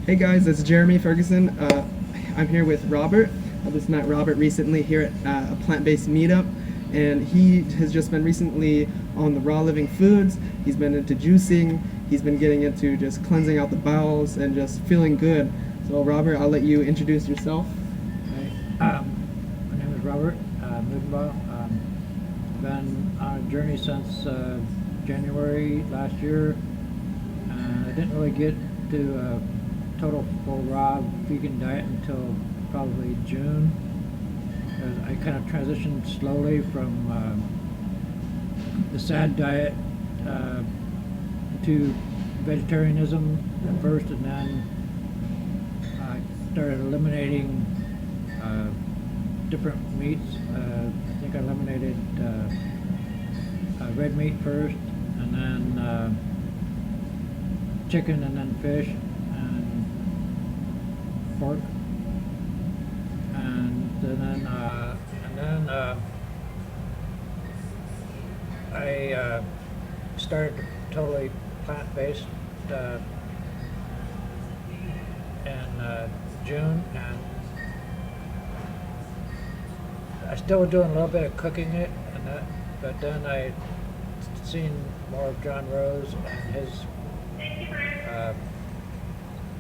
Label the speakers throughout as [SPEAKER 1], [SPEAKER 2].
[SPEAKER 1] Hey guys, it's Jeremy Ferguson. I'm here with Robert. I just met Robert recently here at a plant-based meetup, and he has just been recently on the raw living foods. He's been into juicing. He's been getting into just cleansing out the bowels and just feeling good. So Robert, I'll let you introduce yourself.
[SPEAKER 2] Hi, my name is Robert Mudenbaugh. Been on a journey since January last year. I didn't really get to a total full raw vegan diet until probably June. I kind of transitioned slowly from the SAD diet to vegetarianism at first, and then I started eliminating different meats. I think I eliminated red meat first, and then chicken, and then fish, and pork, and then I started totally plant-based in June, and I still was doing a little bit of cooking it, and that, but then I seen more of John Rose and his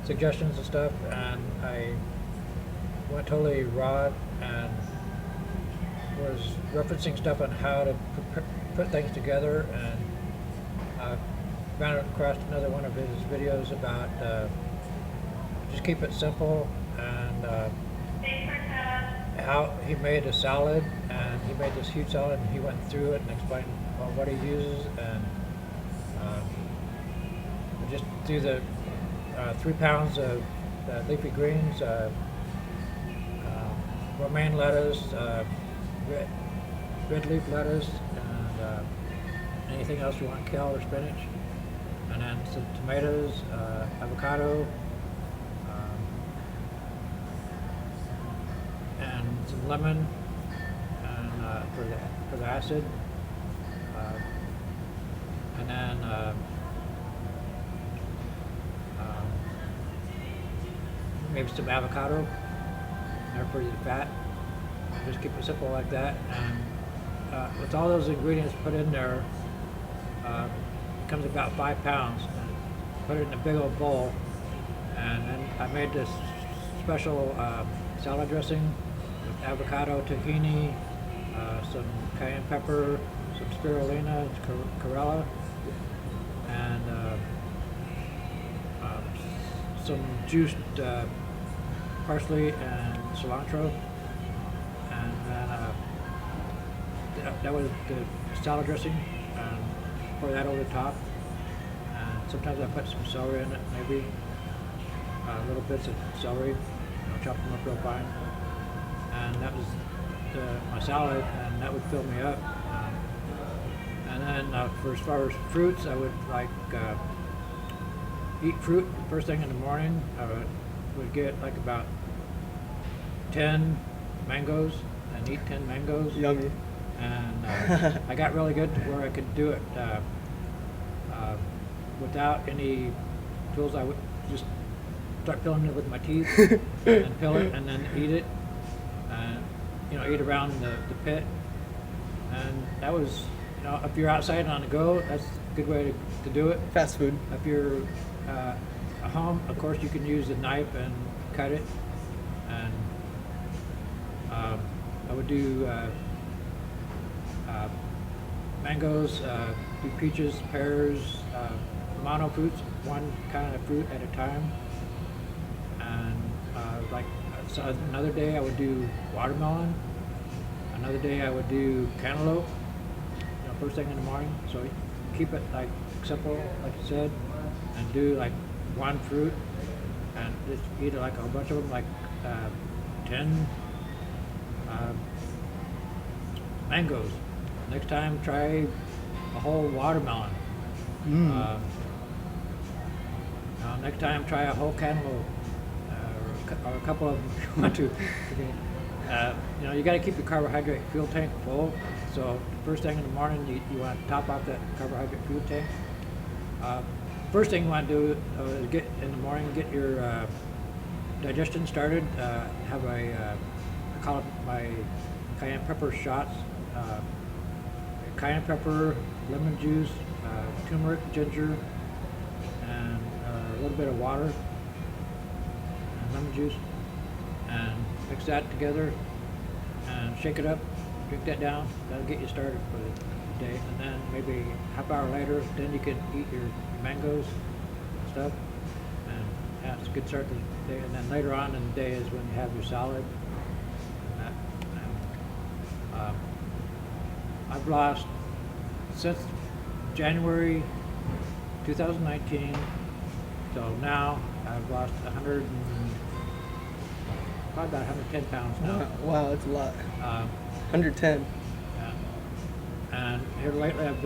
[SPEAKER 2] suggestions and stuff, and I went totally raw and was referencing stuff on how to put things together, and ran across another one of his videos about just keep it simple, and how he made a salad, and he made this huge salad, and he went through it and explained what he uses, and just do the 3 pounds of leafy greens, romaine lettuce, red leaf lettuce, and anything else you want, kale or spinach, and then some tomatoes, avocado, and some lemon, and for the acid, and then maybe some avocado there for the fat. Just keep it simple like that, and with all those ingredients put in there, it comes about 5 pounds. And put it in a big old bowl, and then I made this special salad dressing with avocado, tahini, some cayenne pepper, some spirulina, chlorella, and some juiced parsley and cilantro, and then that was the salad dressing, and pour that over the top. And sometimes I put some celery in it, maybe little bits of celery, chop them up real fine, and that was my salad, and that would fill me up. And then for as far as fruits, I would like eat fruit first thing in the morning. I would get like about 10 mangoes and eat 10 mangoes.
[SPEAKER 1] Yummy.
[SPEAKER 2] And I got really good to where I could do it without any tools. I would just start peeling it with my teeth, and then peel it, and then eat it, and eat around the pit. And that was, if you're outside and on the go, that's a good way to do it.
[SPEAKER 1] Fast food.
[SPEAKER 2] If you're at home, of course, you can use a knife and cut it. And I would do mangoes, do peaches, pears, mono fruits, one kind of fruit at a time. And so another day I would do watermelon. Another day I would do cantaloupe, first thing in the morning. So keep it like simple, like you said, and do like one fruit, and just eat like a bunch of them, like 10 mangoes. Next time, try a whole watermelon. Next time, try a whole cantaloupe, or a couple of them if you want to. You got to keep your carbohydrate fuel tank full. So first thing in the morning, you want to top off that carbohydrate fuel tank. first thing you want to do is get in the morning, get your digestion started. Have I call it my cayenne pepper shots. Cayenne pepper, lemon juice, turmeric, ginger, and a little bit of water and lemon juice, and mix that together and shake it up. Drink that down. That'll get you started for the day. And then maybe a half hour later, then you can eat your mangoes and stuff. And yeah, it's a good start to the day. And then later on in the day is when you have your salad. And that. And, I've lost since January 2019 till now. I've lost probably about 110 pounds now.
[SPEAKER 1] Wow, that's a lot. 110.
[SPEAKER 2] And here lately I've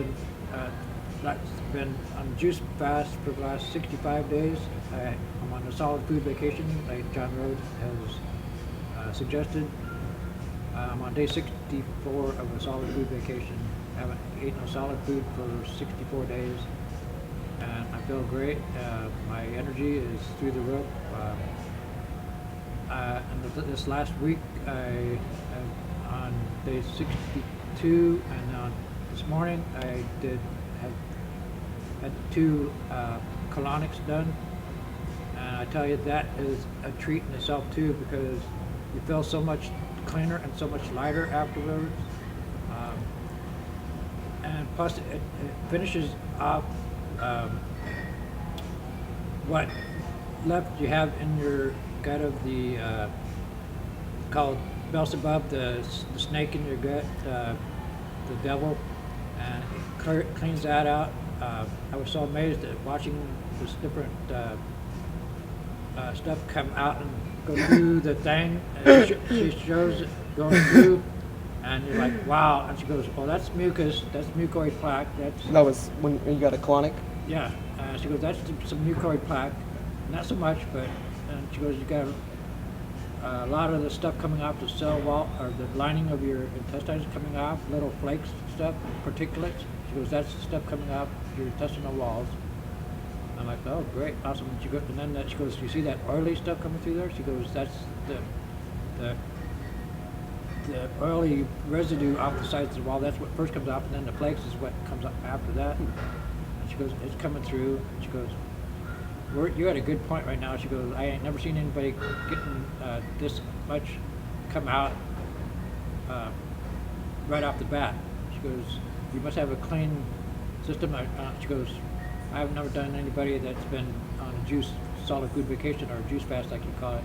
[SPEAKER 2] been on juice fast for the last 65 days. I'm on a solid food vacation, like John Rhodes has suggested. I'm on day 64 of a solid food vacation. I haven't eaten a solid food for 64 days, and I feel great. My energy is through the roof. And this last week, I'm on day 62, and this morning I had 2 colonics done, and I tell you that is a treat in itself too, because you feel so much cleaner and so much lighter afterwards. And plus it finishes off what left you have in your gut of the called Beelzebub, the snake in your gut, the devil, and it cleans that out. I was so amazed at watching this different stuff come out and go through the thing, and she shows it going through, and you're like, wow. And she goes, oh, that's mucus, that's mucoid plaque.
[SPEAKER 1] That was when you got a colonic?
[SPEAKER 2] Yeah. She goes, that's some mucoid plaque, not so much, but, and she goes, you got a lot of the stuff coming off the cell wall, or the lining of your intestines coming off, little flakes stuff, particulates. She goes, that's the stuff coming off your intestinal walls. I'm like, oh, great, awesome. And she goes, and then she goes, you see that oily stuff coming through there? She goes, that's the oily residue off the sides of the wall. That's what first comes off, and then the flakes is what comes up after that. And she goes, it's coming through. And she goes, you're at a good point right now. She goes, I ain't never seen anybody getting this much come out right off the bat. She goes, you must have a clean system. She goes, I've never done anybody that's been on a juice solid food vacation or a juice fast, like you call it.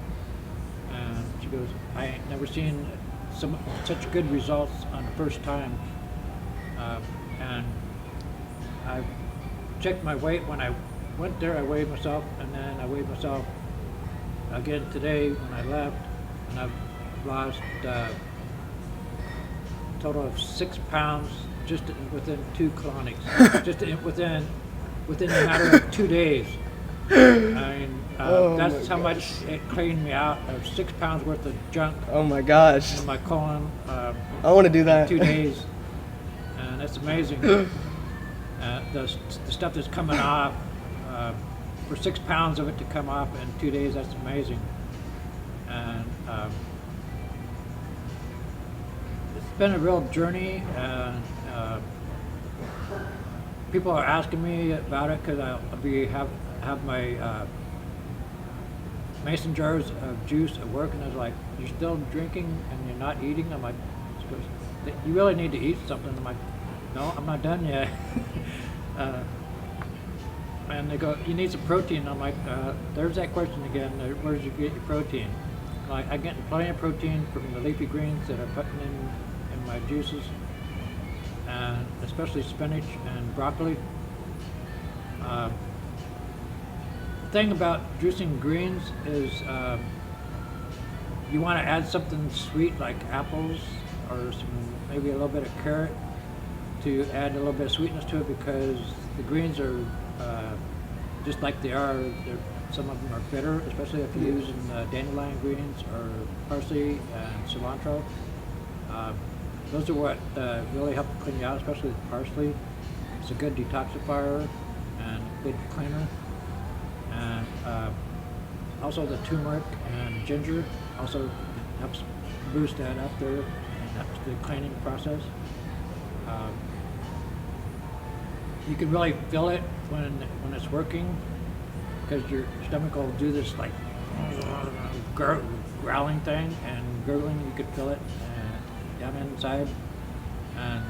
[SPEAKER 2] And she goes, I ain't never seen such good results on the first time. And I checked my weight when I went there. I weighed myself, and then I weighed myself again today when I left, and I've lost a total of 6 pounds just within 2 colonics, just within a matter of 2 days. I mean, that's how much it cleaned me out of 6 pounds worth of junk.
[SPEAKER 1] Oh my gosh!
[SPEAKER 2] In my colon.
[SPEAKER 1] I want to do that.
[SPEAKER 2] In 2 days, and that's amazing. The stuff that's coming off, for 6 pounds of it to come off in 2 days, that's amazing. And it's been a real journey, and people are asking me about it because I'll have my mason jars of juice at work, and I was like, you're still drinking and you're not eating? I'm like, she goes, you really need to eat something. I'm like, no, I'm not done yet. And they go, you need some protein. I'm like, there's that question again. Where did you get your protein? Like, I get plenty of protein from the leafy greens that I'm putting in my juices, and especially spinach and broccoli. The thing about juicing greens is you want to add something sweet like apples or maybe a little bit of carrot to add a little bit of sweetness to it, because the greens are just like they are. Some of them are bitter, especially if you're using dandelion greens or parsley and cilantro. Those are what really help clean you out, especially the parsley. It's a good detoxifier and good cleaner. and also the turmeric and ginger also helps boost that up there, and helps the cleaning process. Um, you can really feel it when it's working, because your stomach will do this like growling thing and gurgling. You could feel it down inside, and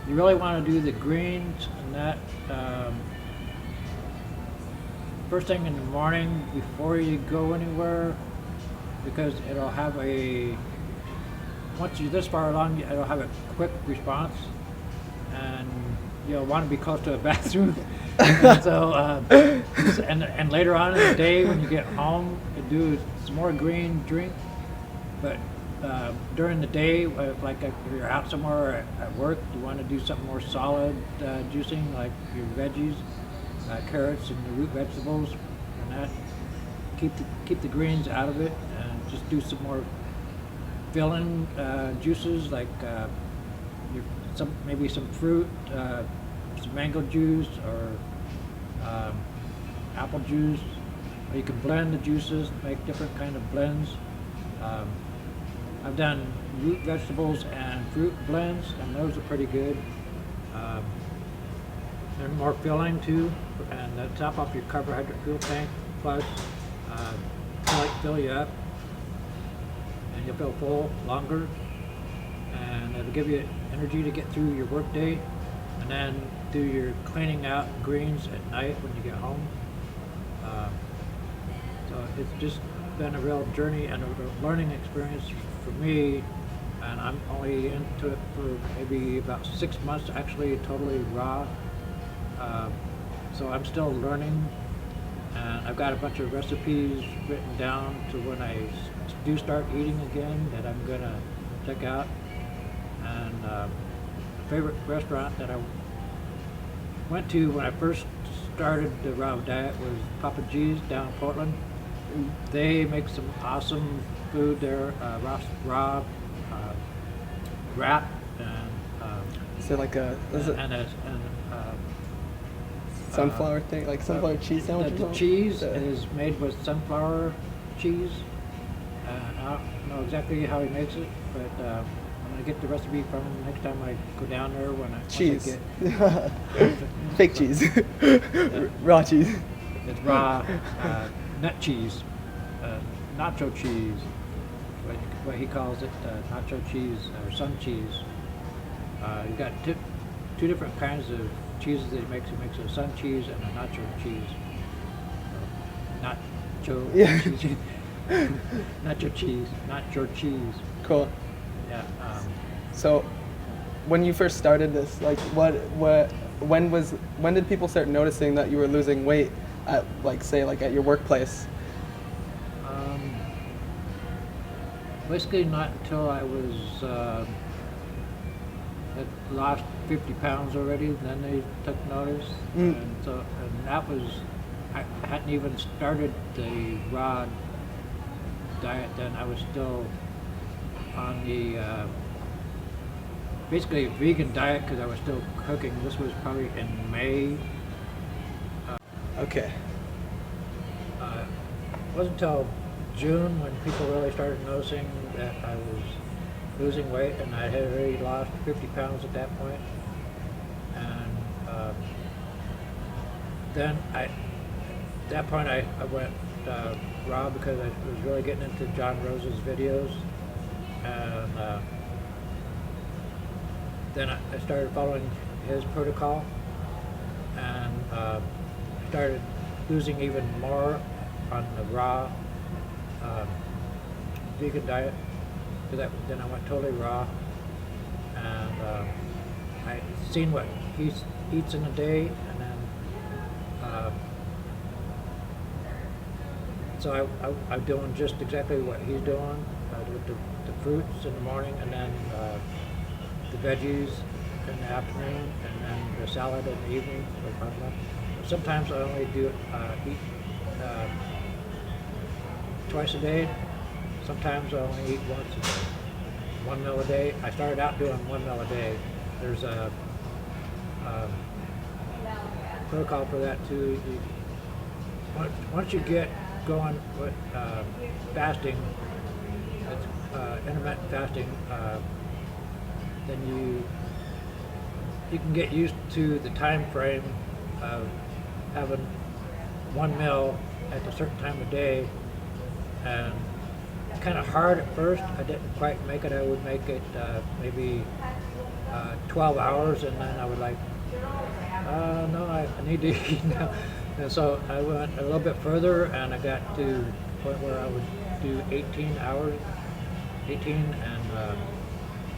[SPEAKER 2] you really want to do the greens and that first thing in the morning before you go anywhere, because it'll have once you're this far along, it'll have a quick response, and you'll want to be close to a bathroom. And so, and later on in the day when you get home, you do some more green drink. But during the day, like if you're out somewhere or at work, you want to do something more solid juicing, like your veggies, carrots and the root vegetables, and that. Keep the greens out of it, and just do some more filling juices, like maybe some fruit, some mango juice, or apple juice. Or you can blend the juices, make different kind of blends. I've done root vegetables and fruit blends, and those are pretty good. They're more filling too, and they top off your carbohydrate fuel tank. Plus, fill you up, and you'll feel full longer, and it'll give you energy to get through your work day, and then do your cleaning out greens at night when you get home. So it's just been a real journey and a learning experience for me, and I'm only into it for maybe about 6 months, actually totally raw. So I'm still learning, and I've got a bunch of recipes written down to when I do start eating again that I'm gonna check out. And a favorite restaurant that I went to when I first started the raw diet was Papa G's down in Portland. They make some awesome food there, raw wrap, and
[SPEAKER 1] Is it like a sunflower thing, like sunflower cheese sandwich?
[SPEAKER 2] The cheese is made with sunflower cheese. I don't know exactly how he makes it, but I'm gonna get the recipe from him next time I go down there.
[SPEAKER 1] Cheese. Fake cheese. Raw cheese.
[SPEAKER 2] It's raw nut cheese, nacho cheese, what he calls it, nacho cheese or sun cheese. You've got two different kinds of cheeses that he makes. He makes a sun cheese and a nacho cheese. Nacho cheese. Nacho cheese, nacho cheese.
[SPEAKER 1] Cool.
[SPEAKER 2] Yeah.
[SPEAKER 1] So, when you first started this, like, when did people start noticing that you were losing weight at, like, say, like at your workplace?
[SPEAKER 2] Basically, not until I was had lost 50 pounds already. Then they took notice, and that was, I hadn't even started the raw diet then. I was still on the basically a vegan diet because I was still cooking. This was probably in May.
[SPEAKER 1] Okay.
[SPEAKER 2] It wasn't until June when people really started noticing that I was losing weight, and I had already lost 50 pounds at that point. And then at that point I went raw because I was really getting into John Rose's videos, and then I started following his protocol, and started losing even more on the raw vegan diet. Then I went totally raw, and I seen what he eats in a day, and then so I'm doing just exactly what he's doing, with the fruits in the morning, and then the veggies in the afternoon, and then the salad in the evening. Sometimes I only eat twice a day. Sometimes I only eat once a day. 1 meal a day. I started out doing 1 meal a day. There's a protocol for that too. Once you get going with fasting, it's intermittent fasting, then you can get used to the time frame of having one meal at a certain time of day, and it's kind of hard at first. I didn't quite make it. I would make it maybe 12 hours, and then I would like, no, I need to eat now. And so I went a little bit further, and I got to the point where I would do 18 hours, 18 and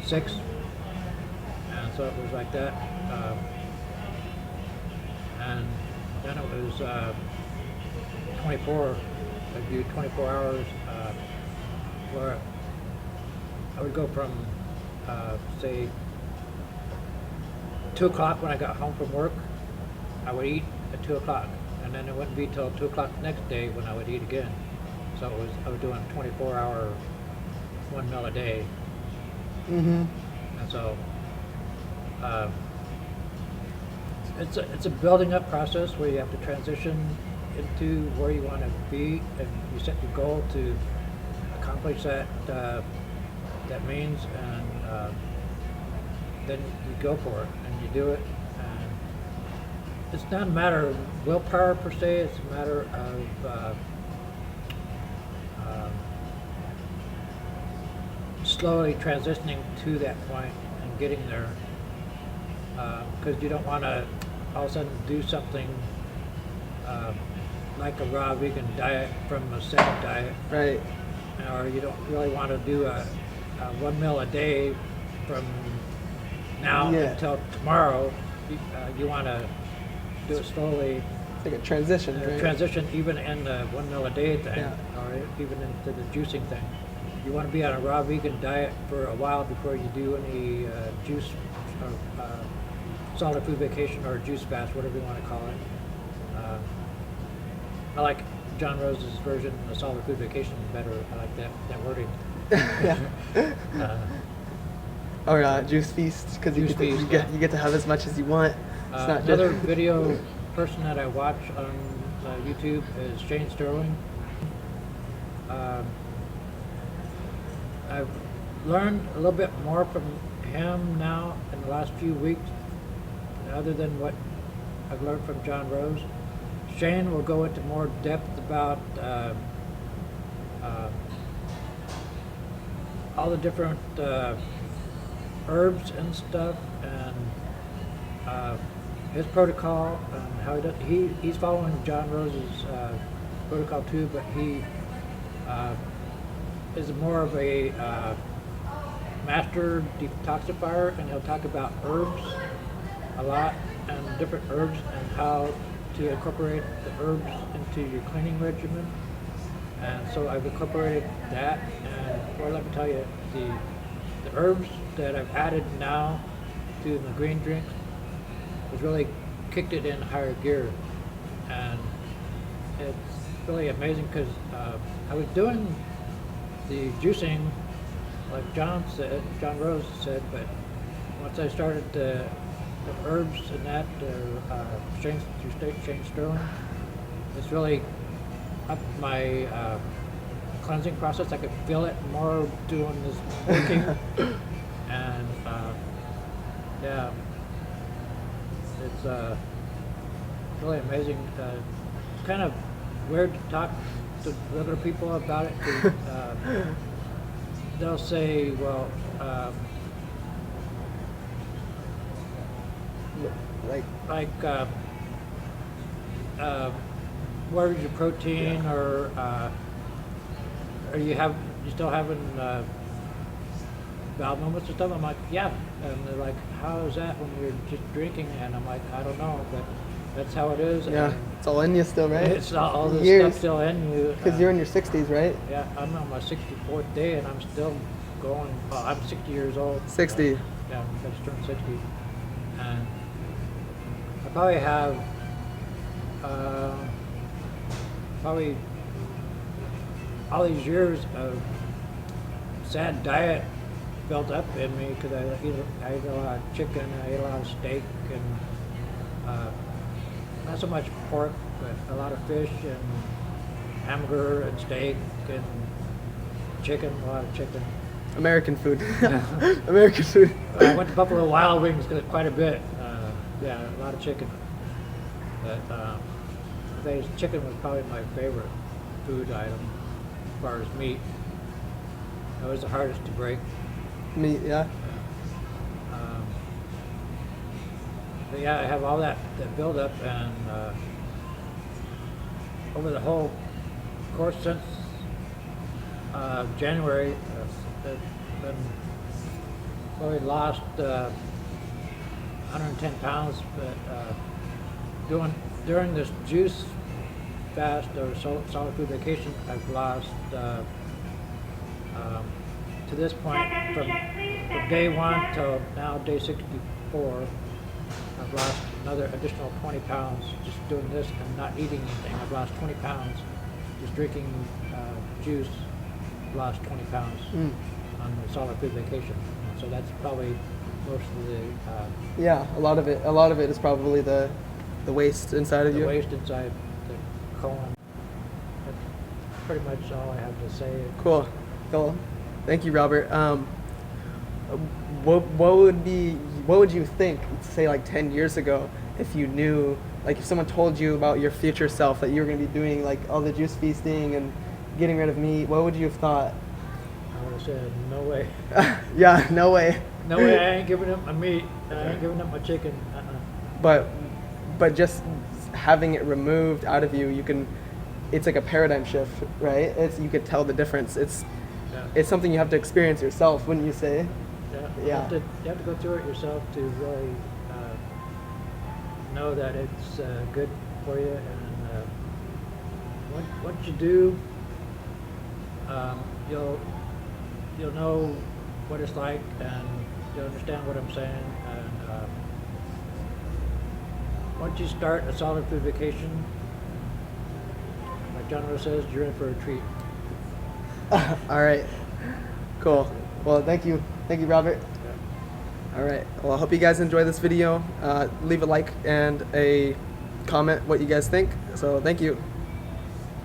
[SPEAKER 2] 6, and so it was like that. And then it was 24. I'd do 24 hours where I would go from say 2 o'clock when I got home from work. I would eat at 2 o'clock, and then it wouldn't be till 2 o'clock the next day when I would eat again. So I was doing 24-hour, one meal a day.
[SPEAKER 1] Mm-hmm.
[SPEAKER 2] And so it's a building up process where you have to transition into where you want to be, and you set your goal to accomplish that means, and then you go for it and you do it. And it's not a matter of willpower per se, it's a matter of slowly transitioning to that point and getting there, because you don't want to all of a sudden do something like a raw vegan diet from a salad diet,
[SPEAKER 1] Right.
[SPEAKER 2] or you don't really want to do a one meal a day from now until tomorrow. You want to do it slowly.
[SPEAKER 1] It's like a transition, right?
[SPEAKER 2] Transition even in the one meal a day thing,
[SPEAKER 1] Yeah.
[SPEAKER 2] or even into the juicing thing. You want to be on a raw vegan diet for a while before you do any juice or solid food vacation or juice fast, whatever you want to call it. I like John Rose's version of solid food vacation better. I like that wording.
[SPEAKER 1] Or juice feast, because you get to have as much as you want. It's not
[SPEAKER 2] Another
[SPEAKER 1] just
[SPEAKER 2] video person that I watch on YouTube is Shane Sterling. I've learned a little bit more from him now in the last few weeks, other than what I've learned from John Rose. Shane will go into more depth about all the different herbs and stuff, and his protocol, and how he's following John Rose's protocol too, but he is more of a master detoxifier, and he'll talk about herbs a lot, and different herbs, and how to incorporate the herbs into your cleaning regimen. And so I've incorporated that, and well, let me tell you, the herbs that I've added now to the green drinks has really kicked it in higher gear, and it's really amazing, because I was doing the juicing like John Rose said, but once I started the herbs and that, Shane Sterling, it's really up my cleansing process. I could feel it more doing this working, and yeah, it's really amazing. It's kind of weird to talk to other people about it, 'cause, they'll say, well, where's your protein, or are you still having bowel movements and stuff? I'm like, yeah. And they're like, how is that when you're just drinking? And I'm like, I don't know, but that's how it is.
[SPEAKER 1] Yeah,
[SPEAKER 2] and
[SPEAKER 1] it's all in you still, right?
[SPEAKER 2] it's all this
[SPEAKER 1] Years.
[SPEAKER 2] stuff still in you.
[SPEAKER 1] Because you're in your 60s, right?
[SPEAKER 2] Yeah, I'm on my 64th day, and I'm still going. Well, I'm 60 years old.
[SPEAKER 1] 60.
[SPEAKER 2] Yeah, I just turned 60, and I probably have probably all these years of sad diet built up in me, because I ate a lot of chicken, I ate a lot of steak, and not so much pork, but a lot of fish and hamburger and steak and chicken, a lot of chicken.
[SPEAKER 1] American food. American food.
[SPEAKER 2] I went to Buffalo Wild Wings quite a bit. Yeah, a lot of chicken. But I think chicken was probably my favorite food item as far as meat. It was the hardest to break.
[SPEAKER 1] Meat, yeah.
[SPEAKER 2] But yeah, I have all that build up, and over the whole course since January, I've been probably lost 110 pounds, but during this juice fast or solid food vacation, I've lost to this point from day 1 till now day 64. I've lost another additional 20 pounds just doing this and not eating anything. I've lost 20 pounds just drinking juice. I've lost 20 pounds on the solid food vacation. So that's probably most of the
[SPEAKER 1] yeah, a lot of it is probably the waste inside of
[SPEAKER 2] the
[SPEAKER 1] you.
[SPEAKER 2] waste inside the colon. That's pretty much all I have to say.
[SPEAKER 1] Cool. Thank you, Robert. What would you think, say like 10 years ago, if you knew, like if someone told you about your future self that you were going to be doing like all the juice feasting and getting rid of meat, what would you have thought?
[SPEAKER 2] I would have said, no way.
[SPEAKER 1] Yeah, no way.
[SPEAKER 2] No way, I ain't giving up my meat. I ain't giving up my chicken.
[SPEAKER 1] But just having it removed out of you, it's like a paradigm shift, right? You could tell the difference. It's something you have to experience yourself, wouldn't you say?
[SPEAKER 2] Yeah. You have to go through it yourself to really know that it's good for you. And once you do, you'll know what it's like, and you'll understand what I'm saying. And once you start a solid food vacation, like John Rose says, you're in for a treat.
[SPEAKER 1] All right. Cool. Well, thank you, Robert. All right. Well, I hope you guys enjoy this video. Leave a like and a comment what you guys think. So thank you.